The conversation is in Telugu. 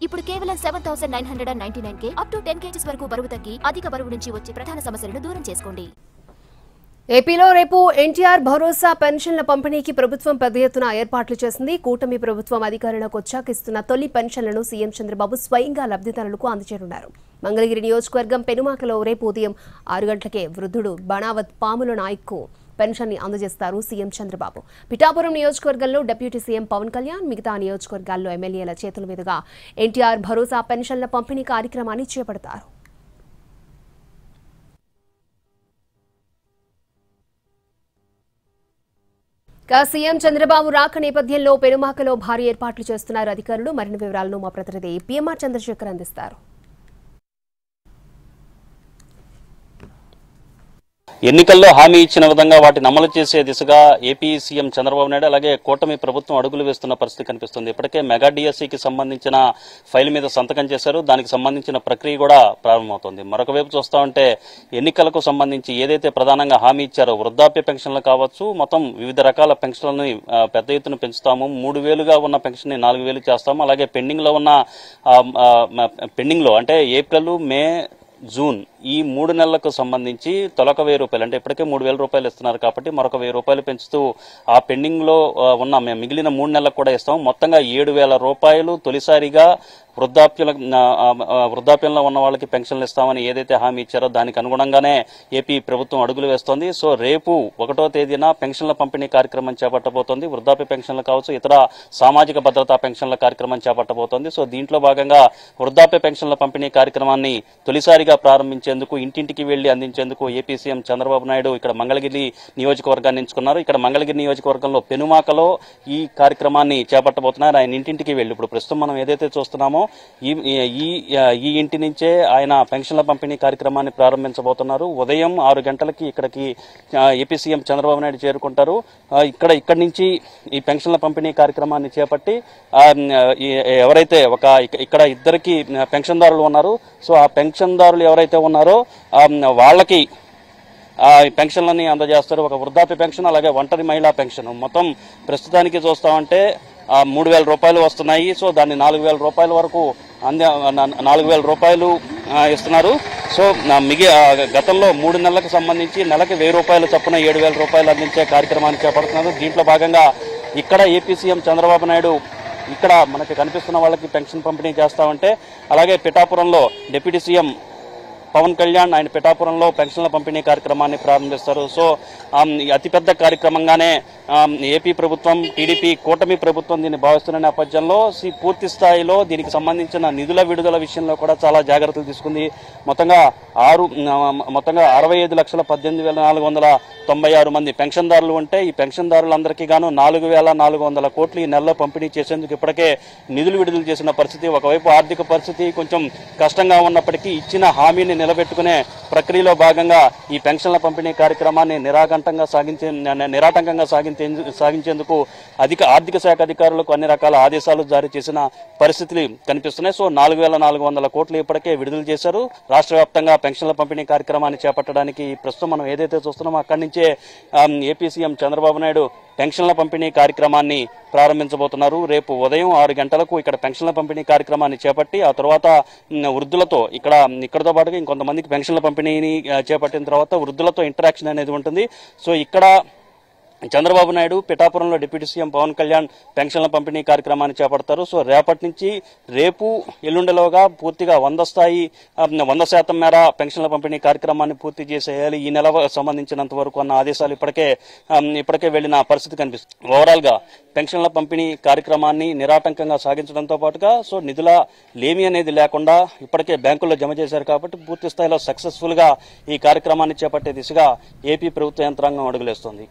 ఇప్పుడు కేవలం 7,999 అప్ టు 10 kgs వరకు బరువు తగ్గి అధిక బరువు నుంచి వచ్చే ప్రధాన సమస్యలను దూరం చేసుకోండి. ఏపీలో రేపు ఎన్టీఆర్ భరోసా పెన్షన్ల పంపిణీకి ప్రభుత్వం పెద్ద ఎత్తున ఏర్పాట్లు చేసింది. కూటమి ప్రభుత్వం అధికారంలోకి వచ్చాక ఇస్తున్న తొలి పెన్షన్లను సీఎం చంద్రబాబు స్వయంగా లబ్ధిదారులకు అందజేయనున్నారు. మంగళగిరి నియోజకవర్గం పెనుమాకలో రేపు ఉదయం 6 గంటలకే వృద్ధుడు బణావత్ పాముల నాయక్కు పెన్షన్ ని అందజేస్తారు సీఎం చంద్రబాబు. పిఠాపురం నియోజకవర్గంలో డిప్యూటీ సీఎం పవన్ కళ్యాణ్, మిగతా నియోజకవర్గాల్లో ఎమ్మెల్యేల చేతుల మీదుగా ఎన్టీఆర్ భరోసా పెన్షన్ల పంపిణీ కార్యక్రమాన్ని చేపడతారు. సీఎం చంద్రబాబు రాక నేపథ్యంలో పెనుమాకలో భారీ ఏర్పాట్లు చేస్తున్నారు అధికారులు. మరిన్ని వివరాలను మా ప్రతినిధి పిఎంఆర్ చంద్రశేఖర్ అందిస్తారు. ఎన్నికల్లో హామీ ఇచ్చిన విధంగా వాటిని అమలు చేసే దిశగా ఏపీ సీఎం చంద్రబాబు నాయుడు అలాగే కూటమి ప్రభుత్వం అడుగులు వేస్తున్న పరిస్థితి కనిపిస్తుంది. ఇప్పటికే మెగా డిఎస్సికి సంబంధించిన ఫైల్ మీద సంతకం చేశారు. దానికి సంబంధించిన ప్రక్రియ కూడా ప్రారంభమవుతుంది. మరొక వైపు చూస్తా ఉంటే ఎన్నికలకు సంబంధించి ఏదైతే ప్రధానంగా హామీ ఇచ్చారో వృద్ధాప్య పెన్షన్లు కావచ్చు, మొత్తం వివిధ రకాల పెన్షన్లను పెద్ద ఎత్తున పెంచుతాము, 3,000గా ఉన్న పెన్షన్ ని 4,000 చేస్తాము, అలాగే పెండింగ్ లో అంటే ఏప్రిల్, మే, జూన్ ఈ 3 నెలలకు సంబంధించి తొలక 1,000 రూపాయలు అంటే ఇప్పటికే 3,000 రూపాయలు ఇస్తున్నారు కాబట్టి మరొక 1,000 రూపాయలు పెంచుతూ ఆ పెండింగ్ లో ఉన్న మిగిలిన 3 నెలలకు కూడా ఇస్తాం. మొత్తంగా 7,000 రూపాయలు తొలిసారిగా వృద్ధాప్యంలో ఉన్న వాళ్ళకి పెన్షన్లు ఇస్తామని ఏదైతే హామీ ఇచ్చారో దానికి అనుగుణంగానే ఏపీ ప్రభుత్వం అడుగులు వేస్తోంది. సో రేపు 1వ తేదీన పెన్షన్ల పంపిణీ కార్యక్రమం చేపట్టబోతోంది. వృద్ధాప్య పెన్షన్లు కావచ్చు, ఇతర సామాజిక భద్రతా పెన్షన్ల కార్యక్రమం చేపట్టబోతోంది. సో దీంట్లో భాగంగా వృద్ధాప్య పెన్షన్ల పంపిణీ కార్యక్రమాన్ని తొలిసారిగా ప్రారంభించేందుకు, ఇంటింటికి వెళ్లి అందించేందుకు ఏపీ సీఎం చంద్రబాబు నాయుడు ఇక్కడ మంగళగిరి నియోజకవర్గాన్ని ఎంచుకున్నారు. ఇక్కడ మంగళగిరి నియోజకవర్గంలో పెనుమాకలో ఈ కార్యక్రమాన్ని చేపట్టబోతున్నారు. ఆయన ఇంటింటికి వెళ్లి ఇప్పుడు ప్రస్తుతం మనం ఏదైతే చూస్తున్నామో ఈ ఇంటి నుంచే ఆయన పెన్షన్ల పంపిణీ కార్యక్రమాన్ని ప్రారంభించబోతున్నారు. ఉదయం 6 గంటలకి ఇక్కడికి ఏపీ సీఎం చంద్రబాబు నాయుడు చేరుకుంటారు. ఇక్కడి నుంచి ఈ పెన్షన్ల పంపిణీ కార్యక్రమాన్ని చేపట్టి ఎవరైతే ఇక్కడ ఇద్దరికి పెన్షన్దారులు ఉన్నారు, సో ఆ పెన్షన్దారులు ఎవరైతే ఉన్నారో వాళ్ళకి పెన్షన్లని అందజేస్తారు. ఒక వృద్ధాప్య పెన్షన్, అలాగే ఒంటరి మహిళా పెన్షన్. మొత్తం ప్రస్తుతానికి చూస్తామంటే 3,000 రూపాయలు వస్తున్నాయి. సో దాన్ని 4,000 రూపాయల వరకు 4,000 రూపాయలు ఇస్తున్నారు. సో గతంలో 3 నెలలకు సంబంధించి నెలకి 1,000 రూపాయలు చొప్పున 7,000 రూపాయలు అందించే కార్యక్రమాన్ని చేపడుతున్నారు. దీంట్లో భాగంగా ఇక్కడ ఏపీ సీఎం చంద్రబాబు నాయుడు ఇక్కడ మనకి కనిపిస్తున్న వాళ్ళకి పెన్షన్ పంపిణీ చేస్తామంటే, అలాగే పిఠాపురంలో డిప్యూటీ సీఎం పవన్ కళ్యాణ్ ఆయన పిఠాపురంలో పెన్షన్ల పంపిణీ కార్యక్రమాన్ని ప్రారంభిస్తారు. సో అతిపెద్ద కార్యక్రమంగానే ఏపీ ప్రభుత్వం, టీడీపీ కూటమి ప్రభుత్వం దీన్ని భావిస్తున్న నేపథ్యంలో పూర్తి స్థాయిలో దీనికి సంబంధించిన నిధుల విడుదల విషయంలో కూడా చాలా జాగ్రత్తలు తీసుకుంది. మొత్తంగా 65,18,496 మంది పెన్షన్దారులు ఉంటే ఈ పెన్షన్దారులందరికీ గాను 4,400 కోట్లు ఈ నెలలో పంపిణీ చేసేందుకు ఇప్పటికే నిధులు విడుదల చేసిన పరిస్థితి. ఒకవైపు ఆర్థిక పరిస్థితి కొంచెం కష్టంగా ఉన్నప్పటికీ ఇచ్చిన హామీని నిలబెట్టుకునే ప్రక్రియలో భాగంగా ఈ పెన్షన్ల పంపిణీ కార్యక్రమాన్ని నిరాటంకంగా సాగించేందుకు ఆర్థిక శాఖ అధికారులకు అన్ని రకాల ఆదేశాలు జారీ చేసిన పరిస్థితులు కనిపిస్తున్నాయి. సో 4,400 కోట్లు ఇప్పటికే విడుదల చేశారు. రాష్ట్ర వ్యాప్తంగా పెన్షన్ల పంపిణీ కార్యక్రమాన్ని చేపట్టడానికి ప్రస్తుతం మనం ఏదైతే చూస్తున్నామో అక్కడి నుంచే ఏపీ సీఎం చంద్రబాబు నాయుడు పెన్షన్ల పంపిణీ కార్యక్రమాన్ని ప్రారంభించబోతున్నారు. రేపు ఉదయం 6 గంటలకు ఇక్కడ పెన్షన్ల పంపిణీ కార్యక్రమాన్ని చేపట్టి ఆ తర్వాత వృద్ధులతో ఇక్కడతో పాటుగా ఇంకొంతమందికి పెన్షన్ల పంపిణీని చేపట్టిన తర్వాత వృద్ధులతో ఇంటరాక్షన్ అనేది ఉంటుంది. సో ఇక్కడ చంద్రబాబు నాయుడు పిఠాపురంలో డిప్యూటీ సీఎం పవన్ కళ్యాణ్ పెన్షన్ల పంపిణీ కార్యక్రమాన్ని చేపడతారు. సో రేపటి నుంచి రేపు ఎల్లుండిలోగా పూర్తిగా 100% మేర పెన్షన్ల పంపిణీ కార్యక్రమాన్ని పూర్తి చేసేయాలి. ఈ నెల సంబంధించినంత వరకు అన్న ఆదేశాలు ఇప్పటికే వెళ్లిన పరిస్థితి కనిపిస్తుంది. ఓవరాల్ గా పెన్షన్ల పంపిణీ కార్యక్రమాన్ని నిరాటంకంగా సాగించడంతో పాటుగా సో నిధుల లేమి అనేది లేకుండా ఇప్పటికే బ్యాంకుల్లో జమ చేశారు కాబట్టి పూర్తి స్థాయిలో సక్సెస్ఫుల్ గా ఈ కార్యక్రమాన్ని చేపట్టే దిశగా ఏపీ ప్రభుత్వ యంత్రాంగం అడుగులేస్తోంది.